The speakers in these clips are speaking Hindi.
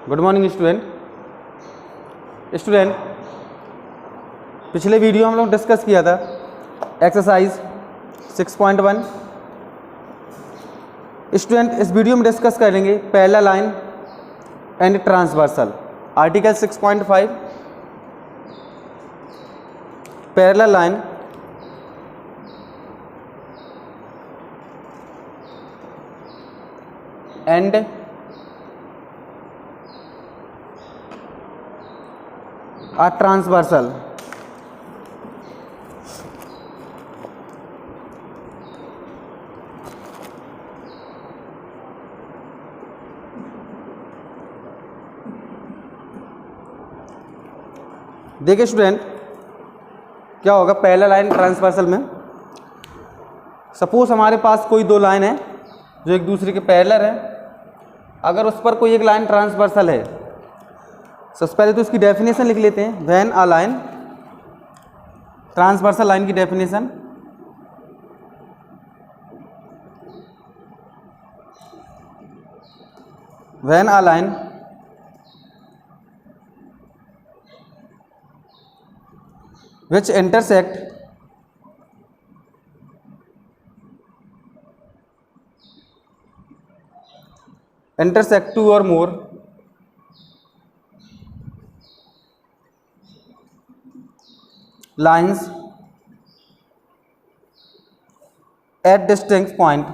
Good morning student. पिछले वीडियो हम लोग डिस्कस किया था एक्सरसाइज 6.1। स्टूडेंट इस वीडियो में डिस्कस करेंगे parallel line and transversal. Article 6.5 parallel line and transversal. देखिए स्टूडेंट, क्या होगा पैरेलल लाइन ट्रांसवर्सल में। सपोज हमारे पास कोई दो लाइन है जो एक दूसरे के पैरेलल है। अगर उस पर कोई एक लाइन ट्रांसवर्सल है, सबसे पहले तो इसकी डेफिनेशन लिख लेते हैं। When a line, transversal line की definition, when a line which intersect two or more lines at distinct point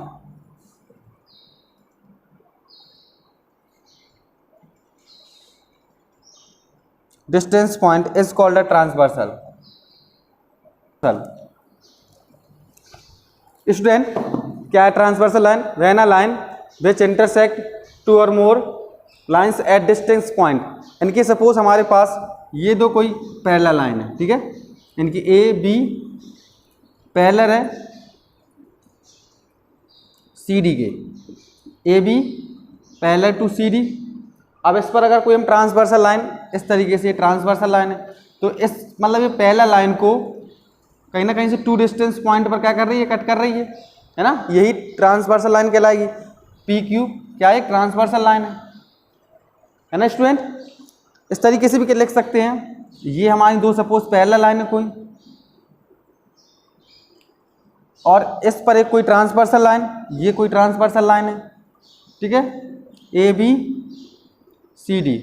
is called a transversal। Student क्या है transversal line? When a line which intersect two और more lines at distance point. इनकी सपोज हमारे पास ये दो कोई पैरेलल लाइन है, ठीक है। इनकी ए बी पैरेलल है सी डी के, A B parallel to C D. अब इस पर अगर कोई हम ट्रांसवर्सल लाइन, इस तरीके से ट्रांसवर्सल लाइन है, तो इस मतलब ये पैरेलल लाइन को कहीं ना कहीं से टू डिस्टेंस पॉइंट पर क्या कर रही है, कट कर रही है ना। यही ट्रांसवर्सल लाइन कहलाएगी। पी क्यू क्या है, ट्रांसवर्सल लाइन है ना स्टूडेंट। इस तरीके से भी लिख सकते हैं। ये हमारी दो सपोज पैरेलल लाइन है कोई, और इस पर एक कोई ट्रांसवर्सल लाइन, ये कोई ट्रांसवर्सल लाइन है, ठीक है। ए बी सी डी,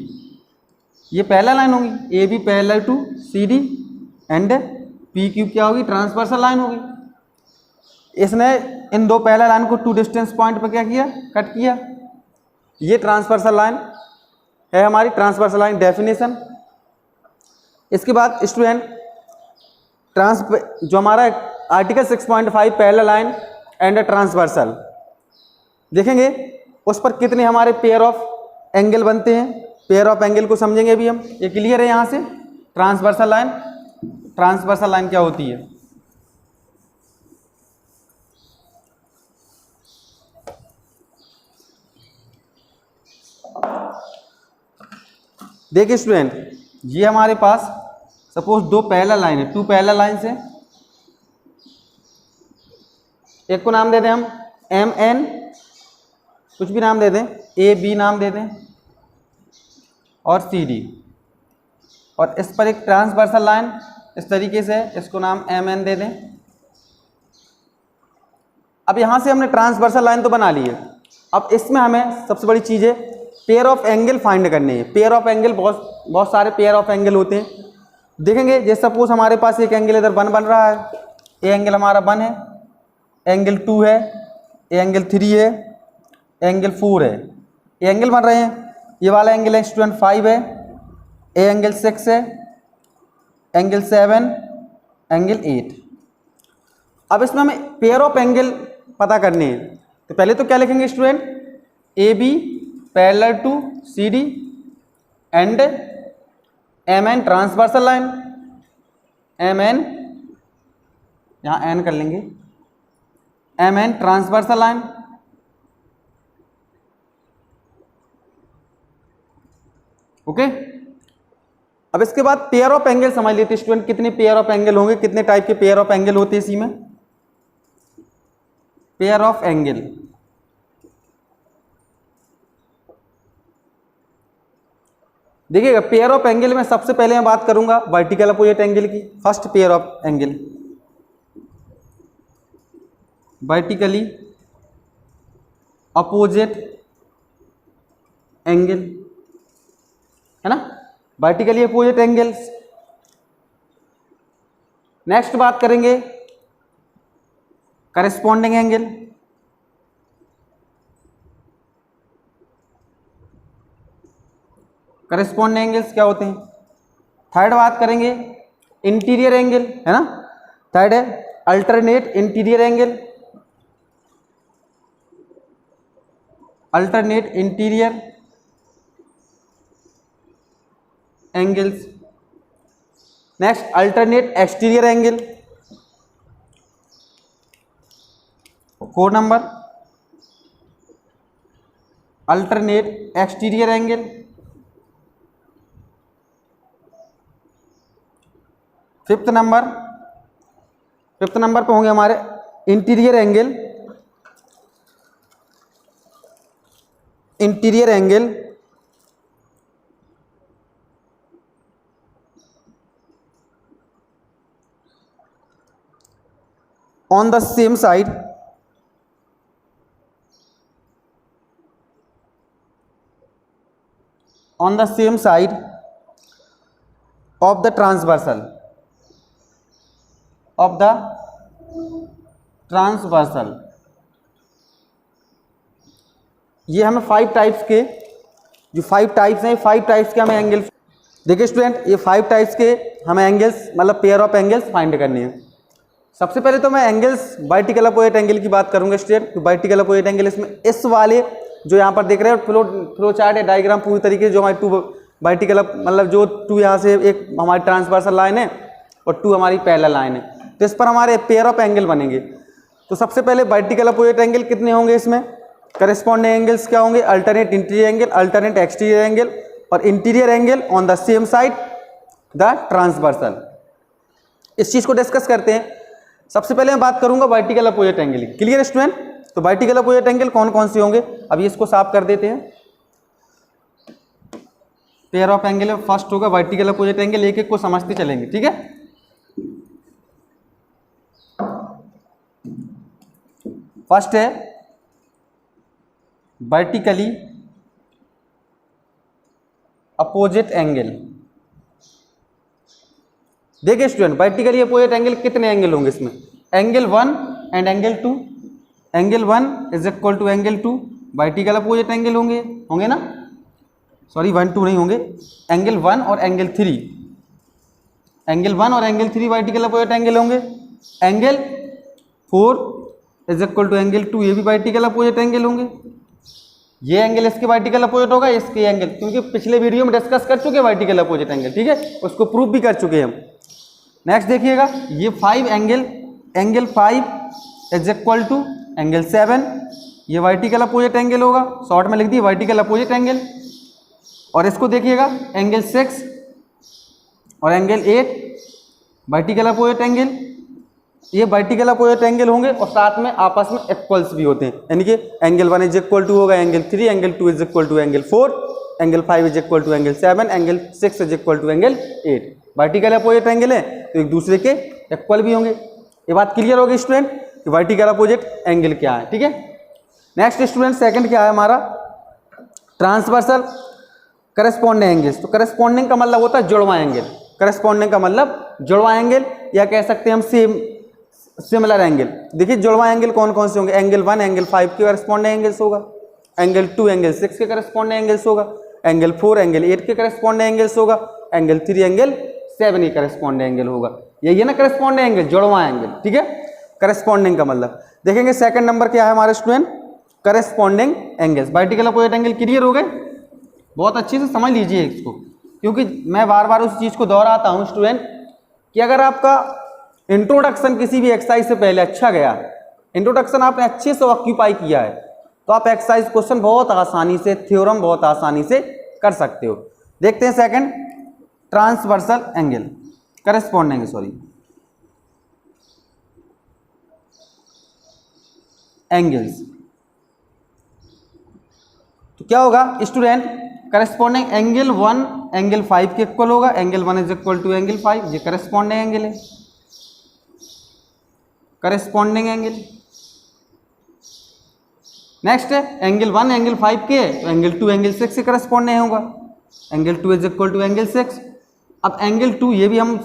ये पैरेलल लाइन होगी, A B parallel to C D, and P Q क्या होगी, ट्रांसवर्सल लाइन होगी। इसने इन दो पैरेलल लाइन को टू डिस्टेंस पॉइंट पर क्या किया, कट किया। ये ट्रांसवर्सल लाइन है हमारी, ट्रांसवर्सल लाइन डेफिनेशन। इसके बाद स्टूडेंट जो हमारा article 6.5 parallel line and transversal देखेंगे, उस पर कितने हमारे पेयर ऑफ एंगल बनते हैं। पेयर ऑफ एंगल को समझेंगे अभी हम। ये क्लियर है यहाँ से। ट्रांसवर्सल लाइन, ट्रांसवर्सल लाइन क्या होती है? देखिए स्टूडेंट, ये हमारे पास सपोज दो पैरेलल लाइन है, टू पैरेलल लाइन से। एक को नाम दे दें हम एम एन, कुछ भी नाम दे दें, ए बी नाम दे दें, और सी डी। और इस पर एक ट्रांसवर्सल लाइन इस तरीके से, इसको नाम एम एन दे दें। अब यहाँ से हमने ट्रांसवर्सल लाइन तो बना ली है। अब इसमें हमें सबसे बड़ी चीज़ है पेयर ऑफ एंगल फाइंड करने हैं। पेयर ऑफ एंगल, बहुत सारे पेयर ऑफ एंगल होते हैं। देखेंगे जैसे सपोज हमारे पास एक एंगल इधर 1 बन रहा है, ए एंगल हमारा 1 है, एंगल 2 है, ए एंगल 3 है, एंगल 4 है। ये एंगल बन रहे हैं। ये वाला एंगल है स्टूडेंट 5 है, ए एंगल 6 है, एंगल 7, एंगल 8। अब इसमें हमें पेयर ऑफ एंगल पता करने हैं। तो पहले तो क्या लिखेंगे student, A B parallel to C D and M N transversal line. M N यहाँ एन कर लेंगे, M N transversal line. Okay. अब इसके बाद पेयर ऑफ एंगल समझ लेते हैं स्टूडेंट, कितने पेयर ऑफ एंगल होंगे, कितने टाइप के पेयर ऑफ एंगल होते हैं इसी में। पेयर ऑफ एंगल, देखिएगा पेयर ऑफ एंगल में सबसे पहले मैं बात करूंगा वर्टिकल अपोजिट एंगल की। First pair of angle vertically opposite angle, है ना, वर्टिकली अपोजिट एंगल्स। नेक्स्ट बात करेंगे करस्पॉन्डिंग एंगल। करस्पॉन्डिंग एंगल्स क्या होते हैं? थर्ड बात करेंगे इंटीरियर एंगल, है ना, थर्ड है alternate interior angle, alternate interior angles. Next alternate exterior angle, 4 number alternate exterior angle. Fifth number पे होंगे हमारे interior angle, interior angle on the same side on the same side of the transversal ये हमें 5 टाइप्स के, जो 5 टाइप्स हैं, 5 टाइप्स के हमें एंगल, देखिए स्टूडेंट ये 5 टाइप्स के हमें एंगल्स मतलब पेयर ऑफ एंगल्स फाइंड करनी है। सबसे पहले तो मैं एंगल्स वर्टिकल अपोजिट एंगल की बात करूंगा स्टूडेंट। वर्टिकल अपोजिट एंगल इसमें इस वाले जो यहाँ पर देख रहे हैं फ्लो चार्ट या डायग्राम पूरी तरीके से, जो हमारी 2 वर्टिकल मतलब जो 2 यहाँ से एक हमारी ट्रांसवर्सल लाइन है और 2 हमारी पैरेलल लाइन है, तो इस पर हमारे पेयर ऑफ एंगल बनेंगे। तो सबसे पहले वर्टिकल अपोजिट एंगल कितने होंगे इसमें? करस्पॉन्डिंग एंगल्स क्या होंगे? Alternate interior angle, alternate exterior angle और interior angle on the same side the transversal. इस चीज को डिस्कस करते हैं। सबसे पहले मैं बात करूंगा वर्टिकल अपोजिट एंगल की। Clear student? तो वर्टिकल अपोजिट एंगल कौन कौन से होंगे, अभी इसको साफ कर देते हैं। पेयर ऑफ एंगल में फर्स्ट होगा वर्टिकल अपोजिट एंगल, एक एक को समझते चलेंगे, ठीक है। फर्स्ट है वर्टिकली अपोजिट एंगल। देखिए स्टूडेंट वर्टिकली अपोजिट एंगल कितने एंगल होंगे इसमें? Angle 1 and angle 2। Angle 1 is equal to angle 2 vertical opposite angle होंगे ना, सॉरी 1 2 नहीं होंगे, एंगल 1 और एंगल 3, एंगल 1 और एंगल 3 वर्टिकल अपोजिट एंगल होंगे। Angle 4 is equal to angle 2, ये भी वर्टिकल अपोजिट एंगल होंगे। ये एंगल इसके वर्टिकल अपोजिट होगा, इसके एंगल, क्योंकि पिछले वीडियो में डिस्कस कर चुके हैं वर्टिकल अपोजिट एंगल, ठीक है, उसको प्रूव भी कर चुके हैं हम। नेक्स्ट देखिएगा ये 5 angle 5 is equal to angle 7, ये वर्टिकल अपोजिट एंगल होगा, शॉर्ट में लिख दिए वर्टिकल अपोजिट एंगल। और इसको देखिएगा एंगल 6 और एंगल 8 वर्टिकल अपोजिट एंगल, ये वर्टिकल अपोजिट एंगल होंगे और साथ में आपस में इक्वल्स भी होते हैं, यानी कि एंगल 1 इज इक्वल टू होगा angle 3, angle 2 is equal to angle 4, angle 5 is equal to angle 7, angle 6 is equal to angle 8। Vertical opposite angle है तो एक दूसरे के इक्वल भी होंगे। ये बात क्लियर होगी स्टूडेंट कि वर्टिकल अपोजिट एंगल क्या है, ठीक है। नेक्स्ट स्टूडेंट सेकंड क्या है हमारा? Transversal corresponding angles. तो करस्पॉन्डिंग का मतलब होता है जुड़वा एंगल, करस्पॉन्डिंग का मतलब जुड़वा एंगल, या कह सकते हैं हम सिमिलर एंगल। देखिए जुड़वा एंगल कौन कौन से होंगे? एंगल 1 एंगल 5 के करस्पॉन्डिंग एंगल्स होगा, एंगल 2 एंगल 6 के करस्पॉन्डिंग एंगल्स होगा, एंगल 4 एंगल 8 के करस्पॉन्डिंग एंगल्स होगा, एंगल 3 एंगल 7 के करस्पॉन्डिंग एंगल होगा। यही है ना करस्पॉन्डिंग एंगल, जुड़वा एंगल, ठीक है। करस्पॉन्डिंग का मतलब देखेंगे सेकंड नंबर क्या है हमारे student? Corresponding angles. Vertical opposite angle clear हो गए? बहुत अच्छे से समझ लीजिए इसको, क्योंकि मैं बार बार उस चीज को दोहराता हूं स्टूडेंट कि अगर आपका इंट्रोडक्शन किसी भी एक्सरसाइज से पहले अच्छा गया, इंट्रोडक्शन आपने अच्छे से ऑक्यूपाई किया है, तो आप एक्सरसाइज क्वेश्चन बहुत आसानी से, थ्योरम बहुत आसानी से कर सकते हो। देखते हैं second, transversal angle, corresponding sorry angles. तो क्या होगा स्टूडेंट, करस्पॉन्डिंग एंगल 1 एंगल 5 के इक्वल होगा, angle 1 is equal to angle 5, ये करस्पॉन्डिंग एंगल है, करस्पॉन्डिंग एंगल। नेक्स्ट है एंगल 1 एंगल 5 के, तो एंगल 2 एंगल 6 से करस्पॉन्डिंग होगा, angle 2 is equal to angle 6। अब एंगल 2 ये भी हम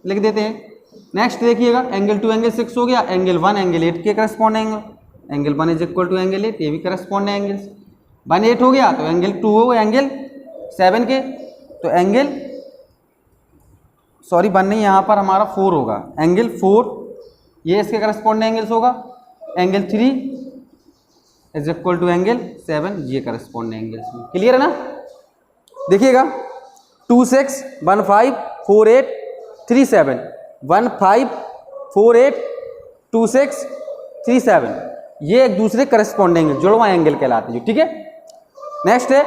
लिख देते हैं। नेक्स्ट देखिएगा एंगल 2 एंगल 6 हो गया, एंगल 1 एंगल 8 के करस्पॉन्डिंग है, angle 1 is equal to angle 8, ये भी करस्पॉन्डिंग एंगल्स। 1 8 हो गया तो एंगल 2 हो गया एंगल 7 के, तो एंगल सॉरी 1 नहीं, यहाँ पर हमारा 4 होगा, एंगल 4 ये इसके करस्पॉन्डिंग एंगल्स होगा, angle 3 is equal to angle 7, ये करस्पॉन्डिंग एंगल्स में। क्लियर है ना? देखिएगा 2 6 1 5 4 8 3 7 1 5 4 8 2 6 3 7, ये एक दूसरे करस्पॉन्डिंग जुड़वा एंगल कहलाते हैं, ठीक है। नेक्स्ट है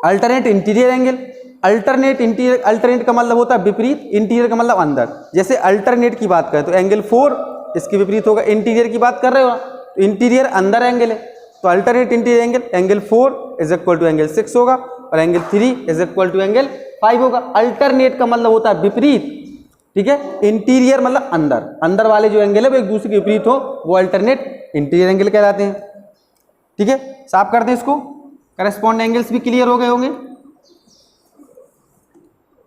alternate interior angle. Alternate interior, alternate का मतलब होता है विपरीत, इंटीरियर का मतलब अंदर। जैसे अल्टरनेट की बात करें तो एंगल 4 इसके विपरीत होगा, इंटीरियर की बात कर रहे हो तो इंटीरियर अंदर एंगल है, तो alternate interior angle angle 4 is equal to angle 6 होगा, और angle 3 is equal to angle 5 होगा। अल्टरनेट का मतलब होता है विपरीत, ठीक है। इंटीरियर मतलब अंदर, अंदर वाले जो एंगल है वो एक दूसरे के विपरीत हो, वो अल्टरनेट इंटीरियर एंगल कहलाते हैं, ठीक है। साफ करते हैं इसको, करस्पॉन्डिंग एंगल्स भी क्लियर हो गए होंगे।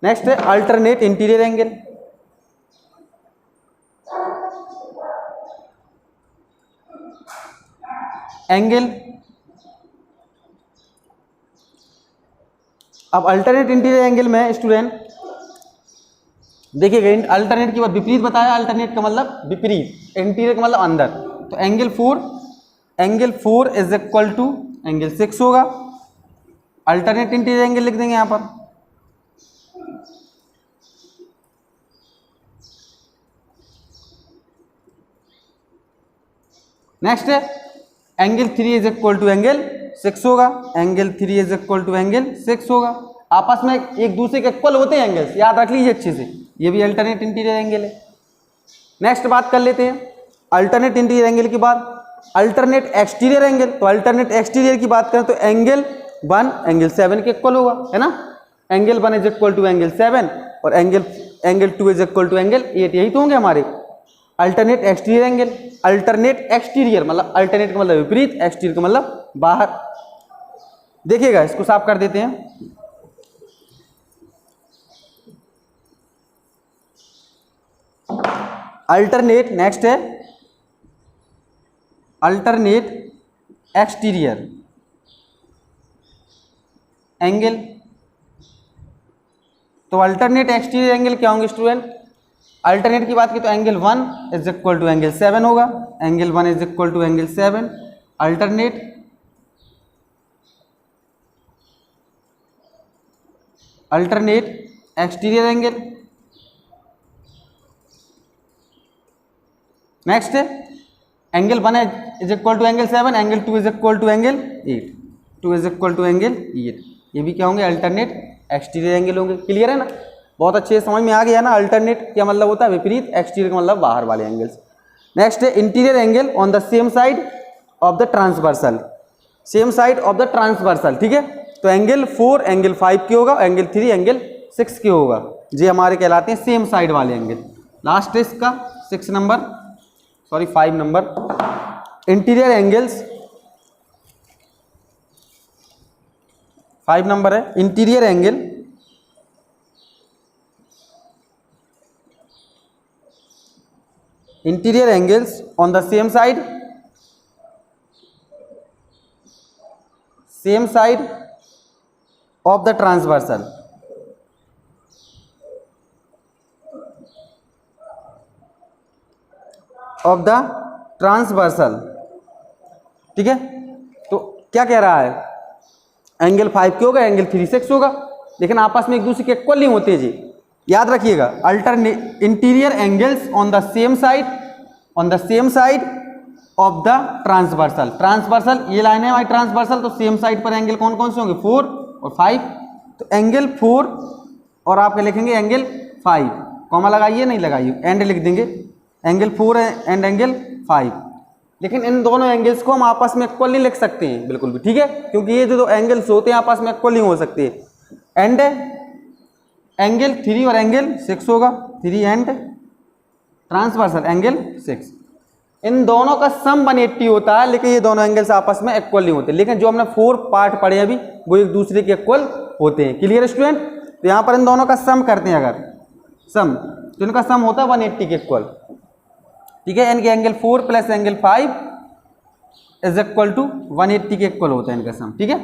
नेक्स्ट है अल्टरनेट इंटीरियर एंगल। एंगल, अब अल्टरनेट इंटीरियर एंगल में स्टूडेंट देखिएगा, अल्टरनेट की बात विपरीत बताया, अल्टरनेट का मतलब विपरीत, इंटीरियर का मतलब अंदर, तो angle 4 is equal to angle 6 होगा। अल्टरनेट इंटीरियर एंगल लिख देंगे यहां पर। नेक्स्ट है angle 3 is equal to angle 6 होगा, angle 3 is equal to angle 6 होगा। आपस में एक दूसरे के इक्वल होते हैं एंगल्स, याद रख लीजिए अच्छे से, ये भी अल्टरनेट इंटीरियर एंगल है। नेक्स्ट बात कर लेते हैं अल्टरनेट इंटीरियर एंगल के बाद अल्टरनेट एक्सटीरियर एंगल। तो अल्टरनेट एक्सटीरियर की बात करें तो एंगल 1 एंगल 7 के इक्वल होगा, है ना। Angle 1 is equal to angle 7 और angle 2 is equal to angle 8, यही तो होंगे हमारे alternate exterior angle. Alternate exterior मतलब अल्टरनेट का मतलब विपरीत, एक्सटीरियर का मतलब बाहर। देखिएगा इसको साफ कर देते हैं। अल्टरनेट, नेक्स्ट है अल्टरनेट एक्सटीरियर एंगल। तो अल्टरनेट एक्सटीरियर एंगल क्या होंगे स्टूडेंट? अल्टरनेट की बात की तो angle 1 is equal to angle 7 होगा, angle 1 is equal to angle 7। Alternate exterior angle. Next है angle 1 is equal to angle 7, angle 2 is equal to angle 8, 2 is equal to angle 8, ये भी क्या होंगे? अल्टरनेट एक्सटीरियर एंगल होंगे। क्लियर है ना? बहुत अच्छे समझ में आ गया ना। अल्टरनेट क्या मतलब होता है? विपरीत। एक्सटीरियर का मतलब बाहर वाले एंगल्स। नेक्स्ट है interior angle on the same side of the transversal, same side of the transversal, ठीक है। तो एंगल 4 एंगल 5 के होगा, एंगल 3 एंगल 6 के होगा, ये हमारे कहलाते हैं सेम साइड वाले एंगल। लास्ट है इसका 5 नंबर इंटीरियर एंगल्स। 5 नंबर है interior angle. Interior angles on the same side of the transversal, ठीक है। तो क्या कह रहा है? एंगल 5 के होगा, एंगल 3 6 होगा, लेकिन आपस में एक दूसरे के इक्वल नहीं होते जी, याद रखिएगा। Alternate interior angles on the same side of the transversal. Transversal ये लाइन है हमारी ट्रांसवर्सल, तो सेम साइड पर एंगल कौन कौन से होंगे? 4 और 5। तो एंगल 4 और आप क्या लिखेंगे? एंगल 5, कॉमा लगाइए नहीं लगाइए, एंड लिख देंगे। एंगल 4 एंड एंगल 5 लेकिन इन दोनों एंगल्स को हम आपस में इक्वल नहीं लिख सकते हैं बिल्कुल भी, ठीक है, क्योंकि ये जो दो एंगल्स होते हैं आपस में इक्वल नहीं हो सकते। एंड एंगल 3 और एंगल 6 होगा, 3 एंड ट्रांसवर्सल एंगल 6, इन दोनों का सम 180 होता है, लेकिन ये दोनों एंगल्स आपस में इक्वल नहीं होते। लेकिन जो हमने 4 पार्ट पढ़े अभी वो एक दूसरे के इक्वल होते हैं। Clear student? तो यहाँ पर इन दोनों का सम करते हैं, अगर सम तो इनका सम होता है 180 के इक्वल, ठीक है। इनके angle 4 plus angle 5 is equal to 180 के इक्वल होता है इनका सम, ठीक है।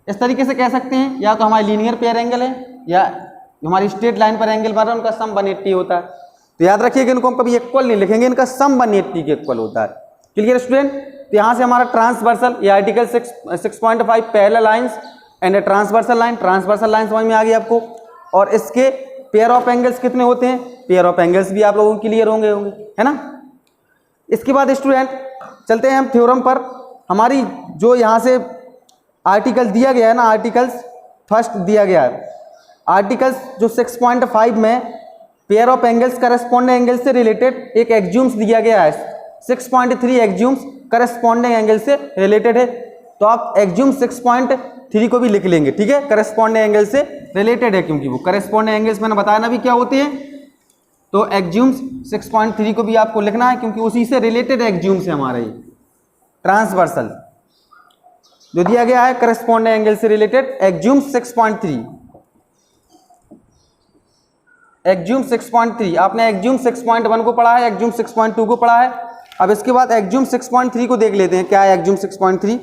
इस तरीके से कह सकते हैं, या तो हमारे लीनियर पेयर एंगल है या हमारी स्ट्रेट लाइन पर एंगल बन रहा है उनका सम 180 होता है। तो याद रखिएगा इनको हम कभी इक्वल नहीं लिखेंगे, इनका सम 180 के इक्वल होता है। Clear student? तो यहाँ से हमारा ट्रांसवर्सल या article 6.5 parallel lines and transversal line, transversal line समझ में आ गई आपको। और इसके पेयर ऑफ एंगल्स कितने होते हैं, पेयर ऑफ एंगल्स भी आप लोगों को क्लियर होंगे है ना। इसके बाद स्टूडेंट चलते हैं हम थ्योरम पर। हमारी जो यहाँ से आर्टिकल दिया गया है ना, आर्टिकल्स फर्स्ट दिया गया है, आर्टिकल्स जो 6.5 में pair of angles corresponding angle से रिलेटेड एक एक्जियूम्स दिया गया है। 6.3 एक्जियूम्स करस्पॉन्डिंग एंगल से रिलेटेड है, तो आप एक्जियूम 6.3 को भी लिख लेंगे, ठीक है, करस्पॉन्डिंग एंगल से रिलेटेड है, क्योंकि वो करस्पॉन्डिंग एंगल्स मैंने बताया ना भी क्या होते हैं। तो एक्जियूम्स 6.3 को भी आपको लिखना है, क्योंकि उसी से रिलेटेड एक्जियूम्स है हमारा ये ट्रांसवर्सल जो दिया गया है करस्पॉन्डिंग एंगल से रिलेटेड एक्जियूम 6.3। एक्जियूम 6.3 आपने एक्जियूम 6.1 को पढ़ा है, एक्जियूम 6.2 को पढ़ा है। अब इसके बाद एक्जियूम 6.3 को देख लेते हैं, क्या है एक्जियूम 6.3।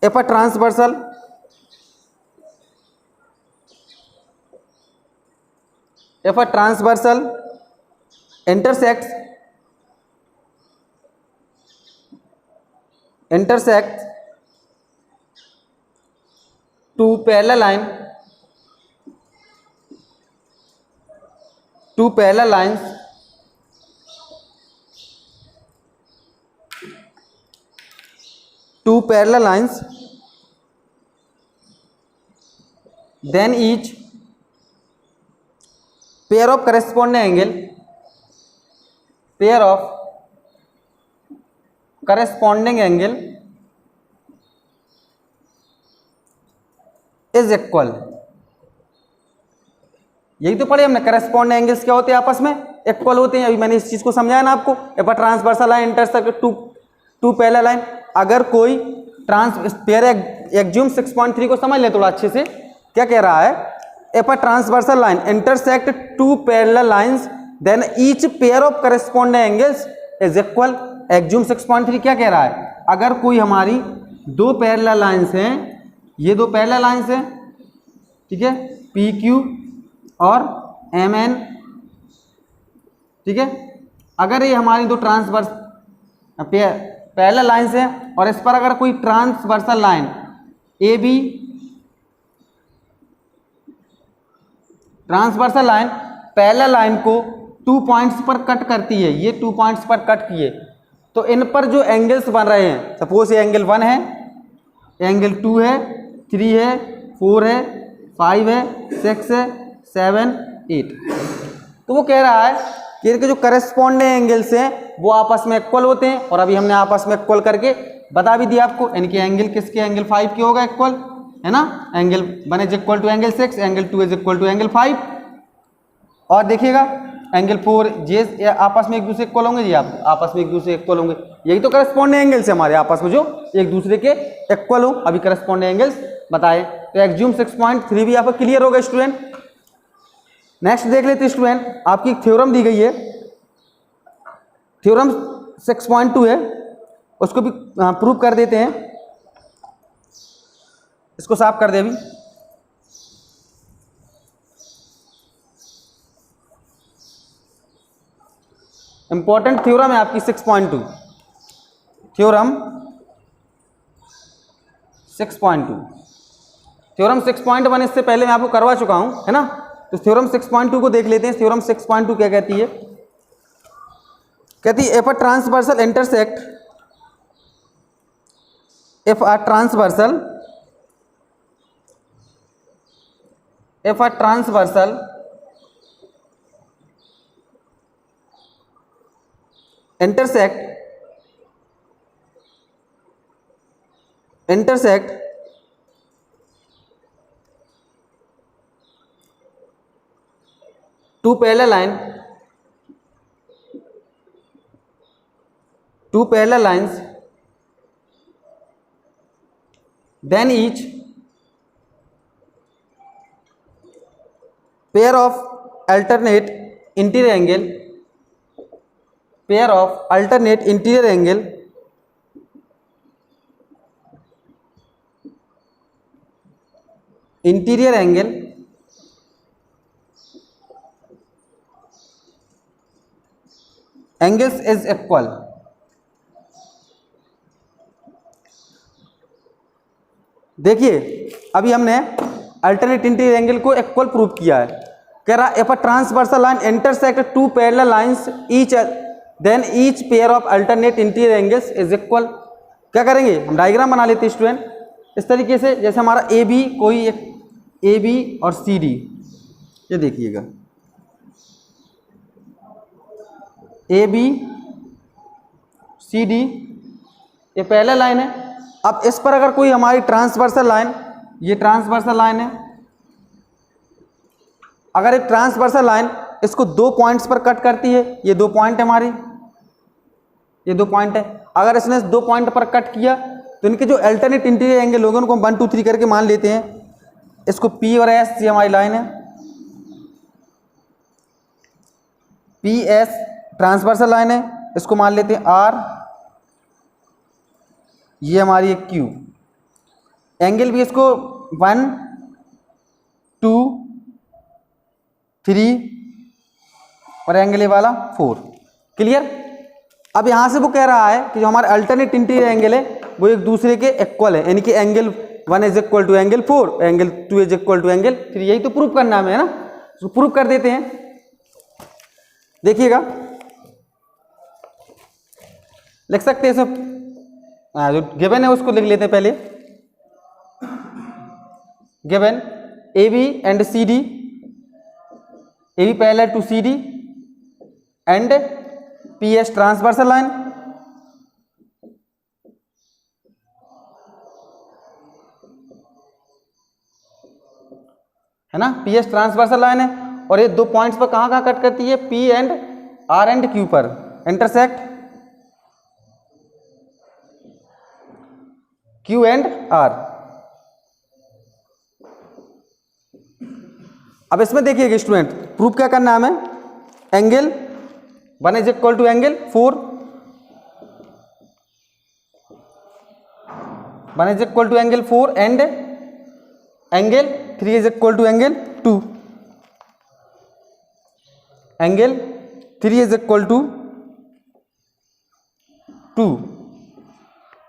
If a transversal intersects two parallel lines then each pair of corresponding angle is equal। यही तो पढ़े हमने, करस्पॉन्डिंग एंगल्स क्या होते हैं, आपस में इक्वल होते हैं। अभी मैंने इस चीज को समझाया ना आपको। If a transversal line intersect two parallel line, अगर कोई पेयर एक्जियूम 6.3 को समझ ले थोड़ा अच्छे से, क्या कह रहा है, if a transversal line intersect two parallel lines then each pair of corresponding angles is equal. Axiom 6.3 क्या कह रहा है, अगर कोई हमारी दो पैरेलल लाइंस हैं, ये दो पैरेलल लाइंस हैं, ठीक है, पी क्यू और एम एन, ठीक है, अगर ये हमारी दो ट्रांसवर्स पैरेलल लाइंस हैं और इस पर अगर कोई transversal line A B, transversal line parallel line को 2 पॉइंट्स पर कट करती है, ये 2 पॉइंट्स पर कट किए, तो इन पर जो एंगल्स बन रहे हैं, सपोज ये एंगल 1 है, एंगल 2 है, 3 है, 4 है, 5 है, 6 है, 7, 8, तो वो कह रहा है कि इनके जो करस्पॉन्डिंग एंगल्स हैं वो आपस में इक्वल होते हैं। और अभी हमने आपस में इक्वल करके बता भी दिया आपको, इनके एंगल किसके, एंगल 5 के होगा इक्वल, है ना। Angle 1 is equal to angle 6, angle 2 is equal to angle 5, और देखिएगा एंगल 4 जे आपस में एक दूसरे इक्वल होंगे, जी आप आपस में एक दूसरे इक्वल होंगे। यही तो करस्पॉन्डिंग एंगल्स है हमारे आपस में जो एक दूसरे के इक्वल हो। अभी करस्पॉन्डिंग एंगल्स बताए, तो एक्जियूम 6.3 भी आपका क्लियर होगा स्टूडेंट। नेक्स्ट देख लेते हैं स्टूडेंट, आपकी एक थ्योरम दी गई है, थ्योरम 6.2 है, उसको भी प्रूव कर देते हैं। इसको साफ कर दे अभी। इंपॉर्टेंट थ्योरम है आपकी 6.2, थ्योरम 6.2। थ्योरम 6.1 इससे पहले मैं आपको करवा चुका हूं, है ना। तो थ्योरम 6.2 को देख लेते हैं। थ्योरम 6.2 क्या कहती है, कहती है if a transversal intersect, if a transversal intersect intersect two parallel lines, then each pair of alternate interior angle angles is equal। देखिए अभी हमने अल्टरनेट इंटीरियर एंगल को इक्वल प्रूव किया है। कह रहा if a transversal line intersect two parallel lines each then each pair of alternate interior angles is equal. क्या करेंगे, हम डायग्राम बना लेते हैं स्टूडेंट इस तरीके से, जैसे हमारा ए बी, कोई एक ए बी और सी डी, ये देखिएगा ए बी सी डी, ये पहला लाइन है। अब इस पर अगर कोई हमारी ट्रांसवर्सल लाइन, ये ट्रांसवर्सल लाइन है, अगर एक ट्रांसवर्सल लाइन इसको दो पॉइंट्स पर कट करती है, ये दो पॉइंट है हमारी, ये दो पॉइंट है, अगर इसने दो पॉइंट पर कट किया तो इनके जो अल्टरनेट इंटीरियर एंगल होंगे उनको हम 1 2 3 करके मान लेते हैं। इसको पी और एस, ये हमारी लाइन है, पी एस ट्रांसवर्सल लाइन है, इसको मान लेते हैं आर, ये हमारी एक क्यू, एंगल भी इसको 1 2 3 और एंगल ये वाला 4। क्लियर। अब यहां से वो कह रहा है कि जो हमारे अल्टरनेट इंटीरियर एंगल है वो एक दूसरे के इक्वल है, यानी कि angle 1 is equal to angle 4, angle 2 is equal to angle 3। यही तो प्रूव करना है ना, तो प्रूव कर देते हैं। देखिएगा लिख सकते हैं सब, जो गिवन है उसको लिख लेते हैं पहले। Given A B and C D, A B parallel to C D and P S transversal line, है ना, पी एस ट्रांसवर्सल लाइन है, और ये दो पॉइंट्स पर कहां कहां कट करती है, P and R and Q पर इंटरसेक्ट क्यू एंड आर। अब इसमें देखिएगा स्टूडेंट, प्रूफ क्या करना है हमें, angle 1 is equal to angle 4, 1 is equal to angle 4 and angle 3 is equal to angle 2, angle 3 is equal to 2।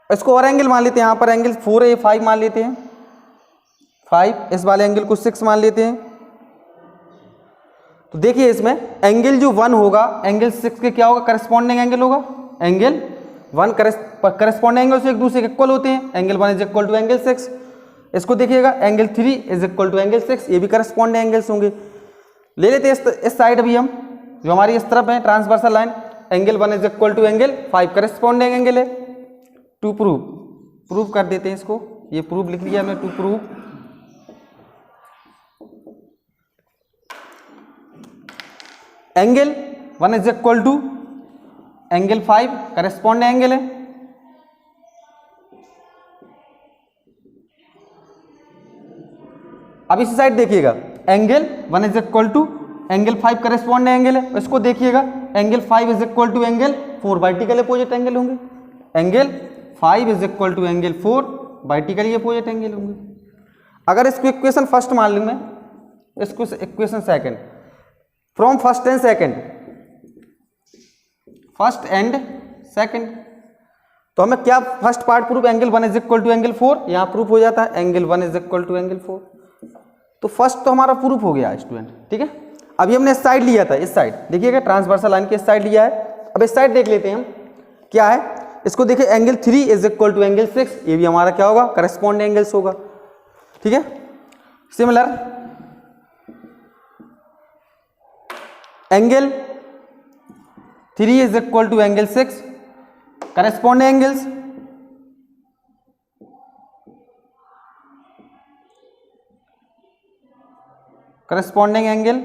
इसको और एंगल मान लेते हैं, यहां पर एंगल 4 है, ये 5 मान लेते हैं, 5, इस वाले एंगल को 6 मान लेते हैं। तो देखिए इसमें एंगल जो 1 होगा एंगल 6 के क्या होगा, करस्पॉन्डिंग एंगल होगा, एंगल 1 करस्पॉन्डिंग एंगल से एक दूसरे के इक्वल होते हैं, angle 1 is equal to angle 6। इसको देखिएगा angle 3 is equal to angle 6, ये भी करस्पॉन्डिंग एंगल्स होंगे। ले लेते हैं इस साइड भी हम, जो हमारी इस तरफ है transversal line, angle 1 is equal to angle 5 corresponding angle है। टू प्रूव कर देते हैं इसको, ये प्रूव लिख लिया हमने, to prove angle 1 is equal to angle 5 corresponding angle है, अब इसी साइड देखिएगा angle 1 is equal to angle 5 corresponding angle है, इसको देखिएगा angle 5 is equal to angle 4 vertical opposite angle होंगे, angle 5 is equal to angle 4 vertically opposite angle होंगे। अगर इसको इक्वेशन फर्स्ट मान लूं मैं, इसको equation second, from first and second, first and second, तो हमें क्या first part proof, angle 1 is equal to angle 4, यहां प्रूफ हो जाता है angle 1 is equal to angle 4। तो फर्स्ट तो हमारा प्रूफ हो गया स्टूडेंट, ठीक है। अभी हमने इस साइड लिया था, इस साइड देखिएगा ट्रांसवर्सल लाइन के इस साइड लिया है। अब इस साइड देख लेते हैं हम क्या है, इसको देखिए angle 3 is equal to angle 6, ये भी हमारा क्या होगा, करस्पॉन्डिंग एंगल्स होगा, ठीक है। Similar angle 3 is equal to angle 6 corresponding angles, corresponding angle.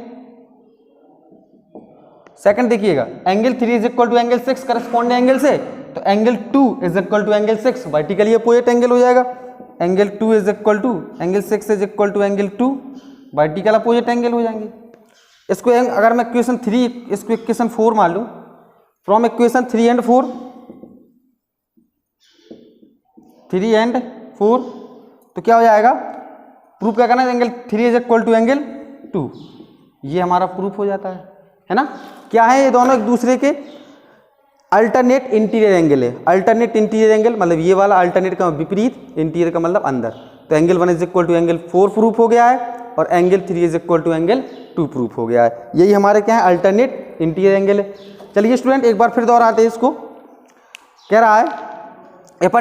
Second देखिएगा, angle 3 is equal to angle 6 corresponding angle से, तो angle 2 is equal to angle 6 vertically opposite angle हो जाएगा। Angle 2 is equal to angle 6 is equal to angle 2 vertical opposite angle हो जाएंगे। इसको अगर मैं इक्वेशन 3 इसको इक्वेशन 4 मान लूँ, फ्रॉम इक्वेशन 3 एंड 4 तो क्या हो जाएगा, प्रूफ क्या करना है, angle 3 is equal to angle 2, ये हमारा प्रूफ हो जाता है ना। क्या है ये दोनों एक दूसरे के अल्टरनेट इंटीरियर एंगल है। अल्टरनेट इंटीरियर एंगल मतलब ये वाला, अल्टरनेट का विपरीत, इंटीरियर का मतलब अंदर। तो angle 1 is equal to angle 4 proof हो गया है और angle 3 is equal to angle 2 proof हो गया है। यही हमारे क्या है, अल्टरनेट इंटीरियर एंगल है। चलिए स्टूडेंट एक बार फिर दोहराते हैं इसको। कह रहा है if a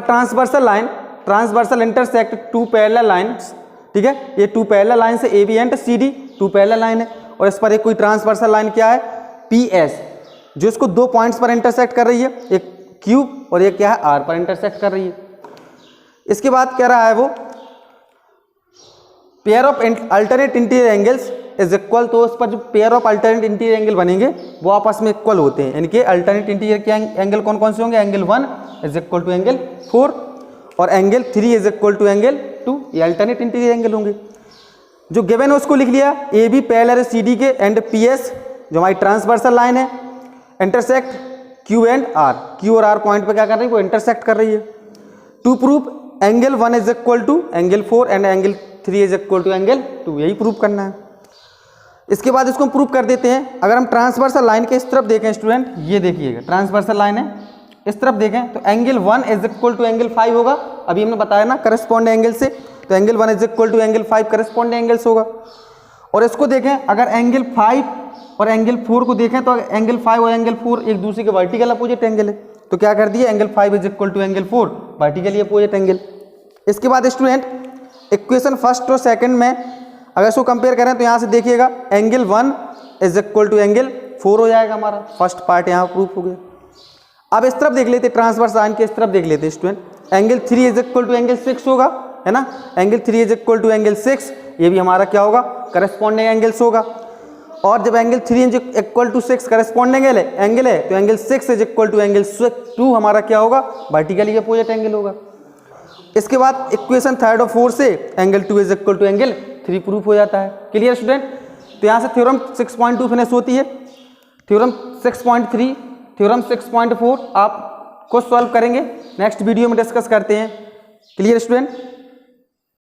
transversal intersect 2 parallel lines, ठीक है, ये 2 पैरेलल लाइन से AB and CD 2 parallel line है और इस पर एक कोई ट्रांसवर्सल लाइन क्या है PS, जो इसको 2 पॉइंट्स पर इंटरसेक्ट कर रही है, एक Q और एक क्या है R पर इंटरसेक्ट कर रही है। इसके बाद कह रहा है वो pair of alternate interior angles is equal, तो उस पर जो pair of alternate interior angle बनेंगे वो आपस में इक्वल होते हैं। यानी कि अल्टरनेट इंटीरियर के एंगल कौन कौन से होंगे, angle 1 is equal to angle 4 और angle 3 is equal to angle 2, ये अल्टरनेट इंटीरियर एंगल होंगे। जो गिवन है उसको लिख लिया, AB पैरेलल CD के एंड PS जो हमारी ट्रांसवर्सल लाइन है intersect Q and R, Q और R पॉइंट पे क्या कर रही है, वो इंटरसेक्ट कर रही है। To proof angle 1 is equal to angle 4 and angle 3 is equal to angle 2, यही प्रूफ करना है। इसके बाद इसको हम प्रूफ कर देते हैं। अगर हम ट्रांसवर्सल लाइन के इस तरफ देखें स्टूडेंट, ये देखिएगा ट्रांसवर्सल लाइन है, इस तरफ देखें तो angle 1 is equal to angle 5 होगा। अभी हमने बताया ना करस्पॉन्डिंग एंगल से, तो angle 1 is equal to angle 5 corresponding angles होगा। और इसको देखें अगर एंगल 5 और एंगल 4 को देखें तो एंगल 5 और एंगल 4 एक दूसरे के वर्टिकल अपोजिट एंगल है, तो क्या कर दिया, angle 5 is equal to angle 4 vertically opposite angle. इसके बाद स्टूडेंट इक्वेशन फर्स्ट और सेकंड में अगर इसको कंपेयर करें तो यहाँ से देखिएगा angle 1 is equal to angle 4 हो जाएगा, हमारा फर्स्ट पार्ट यहाँ प्रूफ हो गया। अब इस तरफ देख लेते, ट्रांसवर्स लाइन के इस तरफ देख लेते student, angle 3 is equal to angle 6 होगा, है ना, angle 3 is equal to angle 6, ये भी हमारा क्या होगा, करस्पॉन्डिंग एंगल्स होगा। और जब angle 3 is equal to 6 corresponding angle है तो angle 6 is equal to angle 2 हमारा क्या होगा, वर्टिकली अपोजिट एंगल होगा। इसके बाद इक्वेशन थर्ड और 4 से angle 2 is equal to angle 3 proof हो जाता है। Clear student. तो यहाँ से थ्योरम 6.2 फिनिश होती है। थ्योरम 6.3, थ्योरम 6.4 आप खुद सॉल्व करेंगे, नेक्स्ट वीडियो में डिस्कस करते हैं। Clear student.